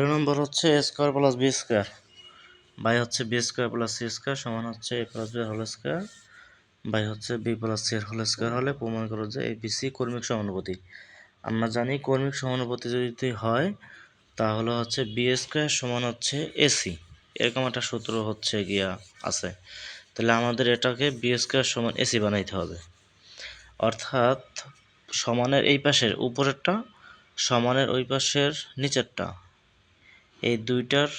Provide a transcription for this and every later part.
13 নম্বর হচ্ছে A square plus B square by হচ্ছে B square plus C square সমান হচ্ছে A plus B whole square by হচ্ছে বি প্লাস সি এর হোল স্কোয়ার হলে প্রমাণ করো যে এ বি সি কর্মিক সমানুপাতি। আমরা জানি কর্মিক সমানুপাতি যদি হয় তাহলে হচ্ছে বি স্কোয়ার সমান হচ্ছে এসি, এরকম একটা সূত্র হচ্ছে গিয়া আছে। তাহলে আমাদের এটাকে বি স্কোয়ার সমান এসি বানাইতে হবে, অর্থাৎ সমানের এই পাশের উপরেরটা সমানের ওই পাশের নিচেরটা, এই দুইটার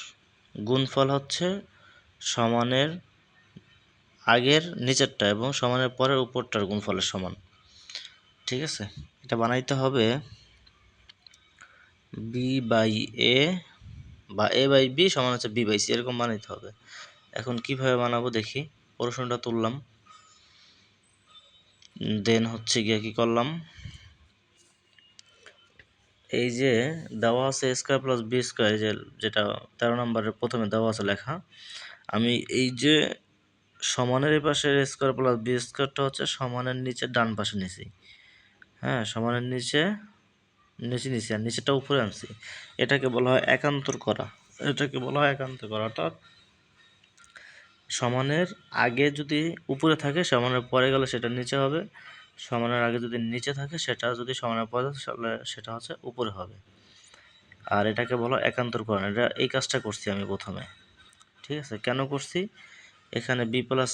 গুণফল হচ্ছে সমানের আগের নিচেরটা এবং সমানের পরের উপরটার গুণফলের সমান। ঠিক আছে, এটা বানাইতে হবে বি বাই এ বা এ বাই বি সমান হচ্ছে বি বাই সি, এরকম বানাইতে হবে। এখন কিভাবে বানাবো দেখি, প্রশ্নটা তুললাম, দেন হচ্ছে গিয়ে কি করলাম, এই যে দেওয়া আছে এ স্কোয়ার প্লাস বি স্কোয়ার, যেটা 13 নম্বরের প্রথমে দেওয়া আছে লেখা, আমি এই যে সমানের এই পাশের এ স্কোয়ার প্লাস বি স্কোয়ারটা হচ্ছে সমানের নিচে ডান পাশে নিছি, হ্যাঁ সমানের নিচে নিচে আর নিচেটা উপরে আনছি। এটাকে বলা হয় একান্তর করা, অর্থাৎ সমানের আগে যদি উপরে থাকে সমানের পরে গেলে সেটা নিচে হবে, সমানের আগে যদি নিচে থাকে সেটা যদি সমানের পরে তাহলে সেটা হচ্ছে উপরে হবে। আর এটাকে বলা হয় একান্তরকরণ। এটা এই কাজটা করছি আমি প্রথমে। ঠিক আছে, কেন করছি, এখানে বি প্লাস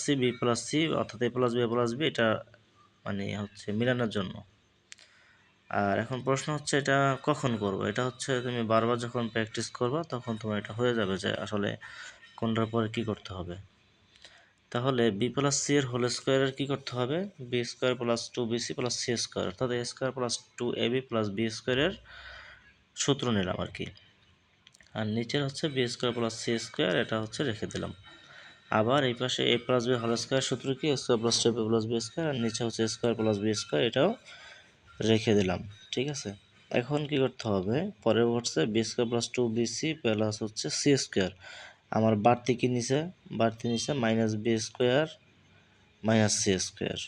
সি অর্থাৎ এ প্লাস বি এটা মানে হচ্ছে মিলানোর জন্য। আর এখন প্রশ্ন হচ্ছে এটা কখন করব, এটা হচ্ছে তুমি বারবার যখন প্র্যাকটিস করবা তখন তোমার এটা হয়ে যাবে যে আসলে কোনটার পরে কি করতে হবে। তাহলে বি প্লাস সি এর হোল স্কোয়ারের কী করতে হবে, B square plus 2bc plus C square অর্থাৎ A square plus 2ab plus B স্কোয়ারের সূত্র নিলাম আর কি। আর নিচের হচ্ছে B square plus C square, এটা হচ্ছে রেখে দিলাম। আবার এই পাশে A plus B whole square সূত্র কি, A square plus 2ab plus B square, আর নিচে হচ্ছে স্কোয়ার প্লাস বি স্কোয়ার, এটাও রেখে দিলাম। ঠিক আছে, এখন কি করতে হবে, পরে হচ্ছে B square plus 2bc plus হচ্ছে সি স্কোয়ার, আমার বাড়তি কি নিচে, minus B square minus C square.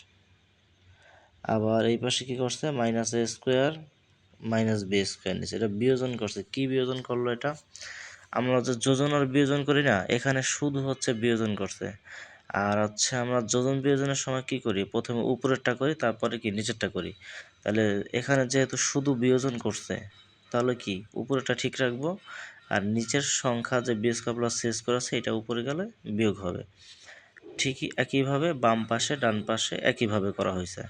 আবার এই পাশে কি করছে, minus A square minus B square নিচে, এটা বিয়োজন করছে। কি বিয়োজন করলো এটা, আমরা যে যোজন আর বিয়োজন করি না, এখানে শুধু হচ্ছে বিয়োজন করছে। আর হচ্ছে আমরা যোজন বিয়োজনের সময় কি করি, প্রথমে উপরেরটা করি তারপরে কি নিচেরটা করি। তাহলে এখানে যেহেতু শুধু বিয়োজন করছে তাহলে কি উপরেরটা ঠিক রাখবো, আর নিচের সংখ্যা যে B square plus C square আছে এটা উপরে গেলে বিয়োগ হবে। ঠিকই একইভাবে বাম পাশে ডান পাশে একইভাবে করা হয়েছে।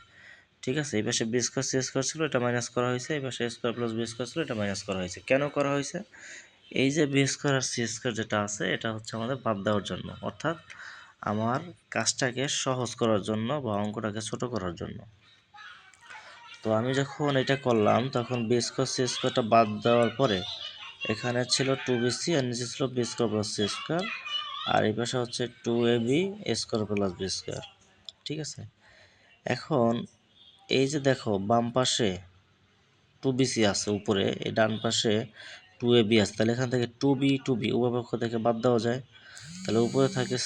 ঠিক আছে, এই পাশে বি স্কোয়ার সি স্কোয়ার ছিল এটা মাইনাস করা হয়েছে, এই পাশে স্কোয়ার প্লাস বি স্কোয়ার ছিল এটা মাইনাস করা হয়েছে। কেন করা হয়েছে, এই যে বি স্কোয়ার আর সি স্কোয়ার যেটা আছে এটা হচ্ছে আমাদের বাদ দেওয়ার জন্য, অর্থাৎ আমার কাজটাকে সহজ করার জন্য বা অঙ্কটাকে ছোট করার জন্য। তো আমি যখন এটা করলাম তখন বি স্কোয়ার সি স্কোয়ারটা বাদ দেওয়ার পরে এখানে ছিল 2bc আর নিচে ছিল B square plus C square, আর এই পাশে হচ্ছে 2ab square plus B square. ঠিক আছে, এখন এই যে দেখো বাম পাশে 2bc আছে উপরে, এই ডান পাশে 2ab আছে, তাহলে এখান থেকে 2b উভয় পক্ষ থেকে বাদ দেওয়া যায়। তাহলে উপরে থাকে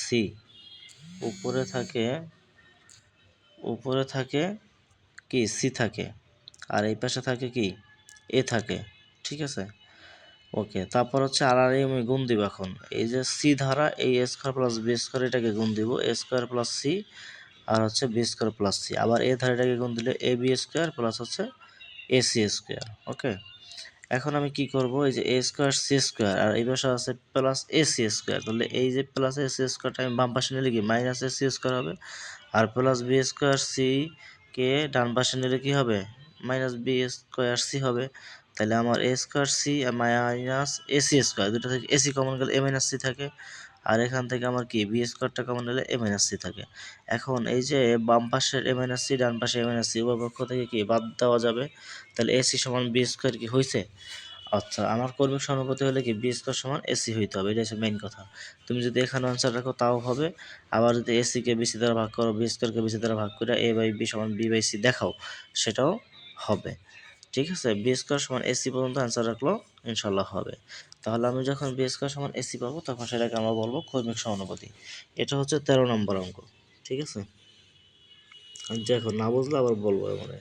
কি সি থাকে, আর এই পাশে থাকে কি এ থাকে। ঠিক আছে, ওকে, তারপর হচ্ছে আর আমি গুণ দিব। এখন এই যে সি ধারা এই এ স্কোয়ার প্লাস বি স্কোয়ার এটাকে গুণ দিব, এ স্কোয়ার প্লাস সি আর হচ্ছে বি স্কোয়ার প্লাস সি, আবার এ ধারাটাকে গুণ দিলে এ বি স্কোয়ার প্লাস হচ্ছে এ সি স্কোয়ার। ওকে, এখন আমি কি করব, এই যে এ স্কোয়ার সি স্কোয়ার আর এই পাশে আছে প্লাস এ সি স্কোয়ার, তাহলে এই যে প্লাস এ সি স্কোয়ারটা আমি বাম পাশে নিলে কি মাইনাস এ সি স্কোয়ার হবে, আর plus B square C K ডান পাশে নিলে কি হবে, মাইনাস বি স্কোয়ার সি হবে। তাহলে আমার A square C minus A C square, দুটো থেকে এসি কমন গেলে এ মাইনাস সি থাকে, আর এখান থেকে আমার কি বি স্কোয়ারটা কমন নিলে এ মাইনাস সি থাকে। এখন এই যে বাম পাশের এ মাইনাস সি ডান পাশে এ মাইনাস সি উভয় পক্ষ থেকে কি বাদ দেওয়া যাবে, তাহলে এসি সমান বি স্কোয়ার কি হয়েছে। আচ্ছা, আমার কর্মিক সমানুপাতি হলে কি বি স্কোয়ার সমান এসি হইতে হবে, এটা হচ্ছে মেইন কথা। তুমি যদি এখানে আনসার রাখো তাও হবে, আবার যদি এসি কে বিসি দ্বারা ভাগ করো, বি স্কোয়ারকে বিসি দ্বারা ভাগ করে এ বাই বি সমান বি বাই সি দেখাও, সেটাও হবে। ঠিক আছে, বি স্কোয়ার সমান এসি পর্যন্ত আনসার রাখলো ইনশাল্লাহ হবে। তাহলে আমি যখন বি স্কোয়ার সমান এসি পাবো তখন সেটাকে আমরা বলবো কর্মিক সমানুপাতি। এটা হচ্ছে 13 নম্বর অঙ্ক। ঠিক আছে, দেখো না বুঝলে আবার বলবো মানে।